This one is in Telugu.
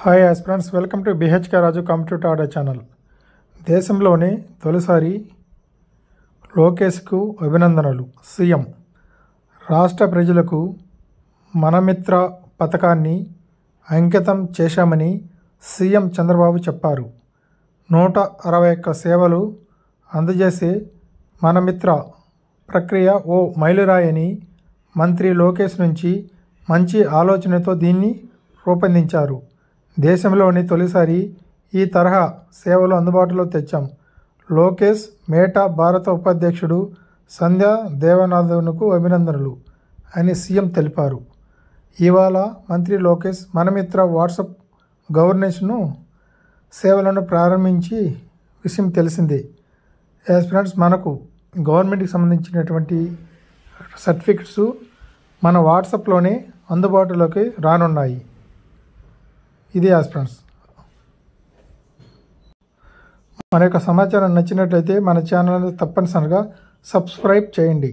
Hi aspirants, welcome to BHK Raju computer order channel. దేశంలోనే తొలిసారి లోకేష్కు అభినందనలు. సీఎం రాష్ట్ర ప్రజలకు మనమిత్ర పథకాన్ని అంకితం చేశామని సీఎం చంద్రబాబు చెప్పారు. 161 సేవలు అందజేసే మనమిత్ర ప్రక్రియ ఓ మైలురాయని మంత్రి లోకేష్ నుంచి మంచి ఆలోచనతో దీన్ని రూపొందించారు. దేశంలోని తొలిసారి ఈ తరహా సేవలు అందుబాటులో తెచ్చాం. లోకేష్ మేటా భారత ఉపాధ్యక్షుడు సంధ్యా దేవనాథన్కు అభినందనలు అని సీఎం తెలిపారు. ఇవాళ మంత్రి లోకేష్ మనమిత్ర వాట్సాప్ గవర్నెన్స్ను సేవలను ప్రారంభించి విషయం తెలిసిందే. ఫ్రెండ్స్, మనకు గవర్నమెంట్కి సంబంధించినటువంటి సర్టిఫికెట్స్ మన వాట్సాప్లోనే అందుబాటులోకి రానున్నాయి. ఇది ఫ్రెండ్స్, మన యొక్క సమాచారం నచ్చినట్లయితే మన ఛానల్ని తప్పనిసరిగా సబ్స్క్రైబ్ చేయండి.